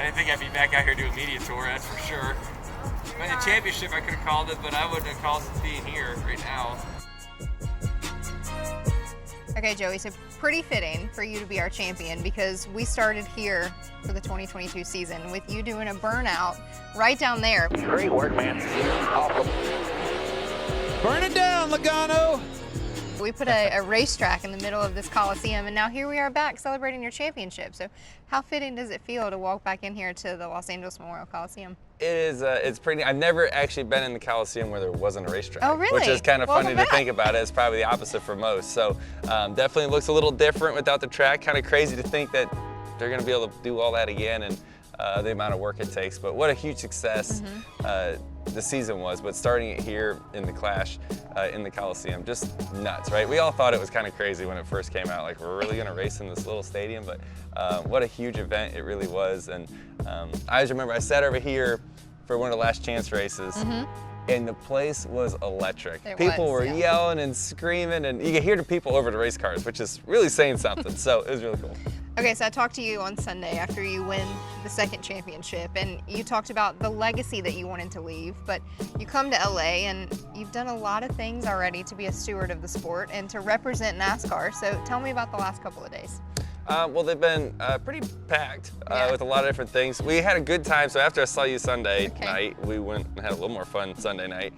didn't think I'd be back out here doing media tour, that's for sure. But the championship, I could have called it, but I wouldn't have called it being here right now. Okay, Joey, so pretty fitting for you to be our champion because we started here for the 2022 season with you doing a burnout right down there. Great work, man. Awesome. Burn it down, Logano. We put a racetrack in the middle of this Coliseum, and now here we are back celebrating your championship. So how fitting does it feel to walk back in here to the Los Angeles Memorial Coliseum? It is, it's pretty, I've never actually been in the Coliseum where there wasn't a racetrack. Oh, really? Which is kind of Welcome funny back. to think about it. It's probably the opposite for most. So definitely looks a little different without the track. Kind of crazy to think that they're going to be able to do all that again and the amount of work it takes. But what a huge success the season was. But starting it here in the Clash in the Coliseum, just nuts, right? We all thought it was kind of crazy when it first came out. Like, we're really going to race in this little stadium. But what a huge event it really was. And I always remember I sat over here for one of the last chance races, and the place was electric. People were yelling and screaming, and you could hear the people over the race cars, which is really saying something. So it was really cool. Okay, so I talked to you on Sunday after you win the second championship, and you talked about the legacy that you wanted to leave, but you come to LA and you've done a lot of things already to be a steward of the sport and to represent NASCAR. So tell me about the last couple of days. Well, they've been pretty packed with a lot of different things. We had a good time, so after I saw you Sunday night, we went and had a little more fun Sunday night.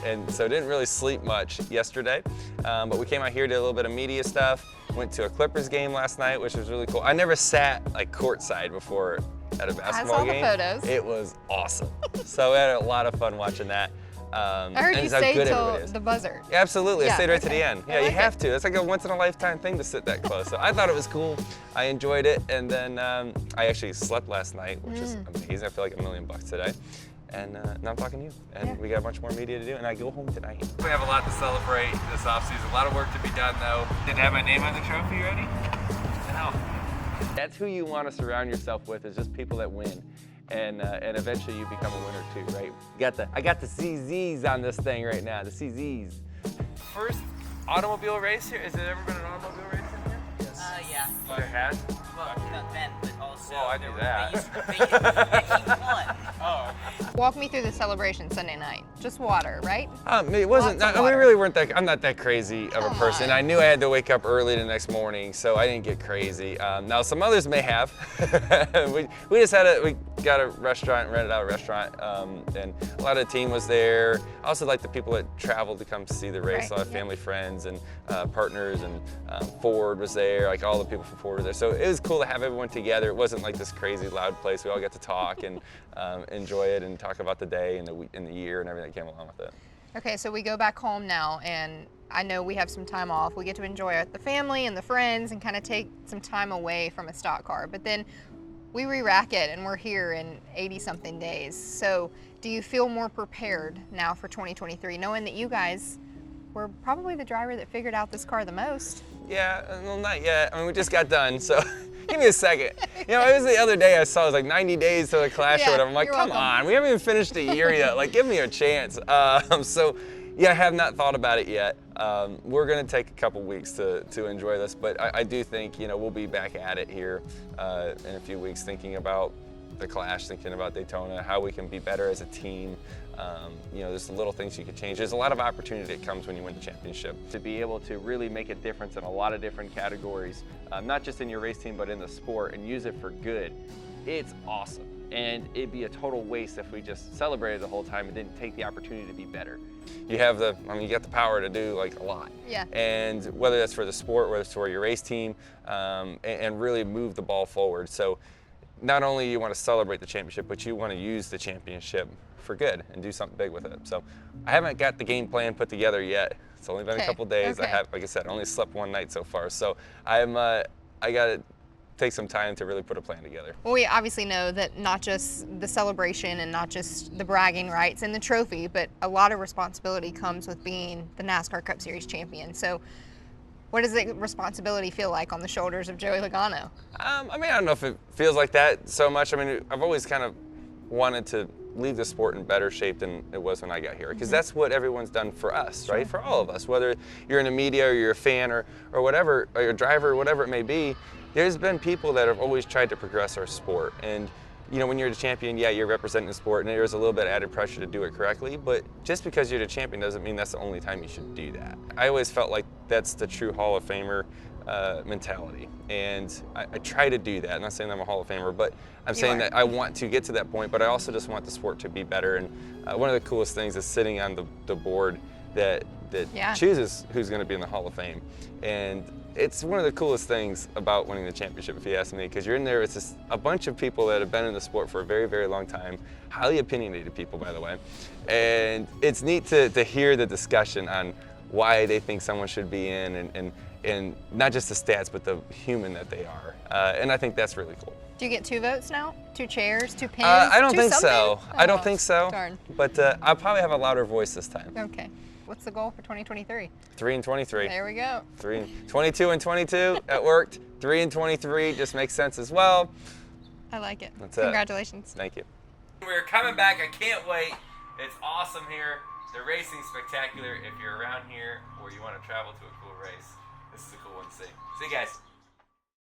And so didn't really sleep much yesterday, but we came out here, did a little bit of media stuff, went to a Clippers game last night, which was really cool. I never sat like courtside before at a basketball game. I saw the photos. It was awesome. So we had a lot of fun watching that. I heard you stay till the buzzer. Yeah, absolutely, I stayed right to the end. Yeah, you have it. to. It's like a once-in-a-lifetime thing to sit that close. So I thought it was cool. I enjoyed it, and then I actually slept last night, which is amazing. I feel like $1 million today. And now I'm talking to you, and we got a bunch more media to do, and I go home tonight. We have a lot to celebrate this offseason. A lot of work to be done, though. Did I have my name on the trophy already? No. That's who you want to surround yourself with, is just people that win. And eventually you become a winner too, right? I got the CZs on this thing right now, the CZs. First automobile race here? Has there ever been an automobile race in here? Yeah. There has? Well, not then, but also. Well, I knew that. They won. Oh. Walk me through the celebration Sunday night. Just water, right? It wasn't, Lots of we water. really weren't that, I'm not that crazy of a Come person. on. I knew I had to wake up early the next morning, so I didn't get crazy. Now some others may have. we just we got a restaurant, rented out a restaurant, and a lot of the team was there. I also like the people that traveled to come see the race, Right, a lot of family, friends, and partners, and Ford was there, like all the people from Ford were there. So it was cool to have everyone together. It wasn't like this crazy loud place. We all got to talk and enjoy it and talk about the day and the year and everything that came along with it. Okay, so we go back home now, and I know we have some time off. We get to enjoy the family and the friends and kind of take some time away from a stock car. But then we re-rack it, and we're here in 80-something days. So do you feel more prepared now for 2023, knowing that you guys were probably the driver that figured out this car the most? Yeah, well, not yet. I mean, we just got done, so give me a second. You know, it was the other day I saw it was like 90 days to the Clash or whatever. I'm like, you're come welcome. on, we haven't even finished the year yet. Like, give me a chance. So, yeah, I have not thought about it yet. We're going to take a couple weeks to enjoy this, but I do think, you know, we'll be back at it here in a few weeks, thinking about the Clash, thinking about Daytona, how we can be better as a team. You know, there's some little things you could change. There's a lot of opportunity that comes when you win the championship. To be able to really make a difference in a lot of different categories, not just in your race team, but in the sport, and use it for good, it's awesome. And it'd be a total waste if we just celebrated the whole time and didn't take the opportunity to be better. You have you got the power to do like a lot. Yeah. And whether that's for the sport, whether it's for your race team, and really move the ball forward. So not only you want to celebrate the championship, but you want to use the championship for good and do something big with it. So I haven't got the game plan put together yet. It's only been a couple days. I have, like I said, only slept one night so far. So I got to take some time to really put a plan together. Well, we obviously know that not just the celebration and not just the bragging rights and the trophy, but a lot of responsibility comes with being the NASCAR Cup Series champion. So what does the responsibility feel like on the shoulders of Joey Logano? I mean, I don't know if it feels like that so much. I mean, I've always kind of wanted to leave the sport in better shape than it was when I got here. Because that's what everyone's done for us, right? For all of us, whether you're in the media or you're a fan or whatever, or you're a driver, whatever it may be, there's been people that have always tried to progress our sport. And you know, when you're the champion, yeah, you're representing the sport, and there's a little bit of added pressure to do it correctly, but just because you're the champion doesn't mean that's the only time you should do that. I always felt like that's the true Hall of Famer mentality, and I try to do that. I'm not saying I'm a Hall of Famer, but I'm saying that I want to get to that point, but I also just want the sport to be better. And one of the coolest things is sitting on the board that chooses who's going to be in the Hall of Fame. And it's one of the coolest things about winning the championship, if you ask me, because you're in there, it's just a bunch of people that have been in the sport for a very, very long time, highly opinionated people, by the way. And it's neat to hear the discussion on why they think someone should be in, and not just the stats, but the human that they are. And I think that's really cool. Do you get 2 votes now? 2 chairs, 2 pins? I don't 2 think something? so. I don't think so. Darn. But I'll probably have a louder voice this time. Okay. What's the goal for 2023? 3 and 23. There we go. 22 and 22, that worked. 3 and 23 just makes sense as well. I like it. That's it. Congratulations. Thank you. We're coming back. I can't wait. It's awesome here. The racing's spectacular. If you're around here or you want to travel to a cool race, this is a cool one to see. See you guys.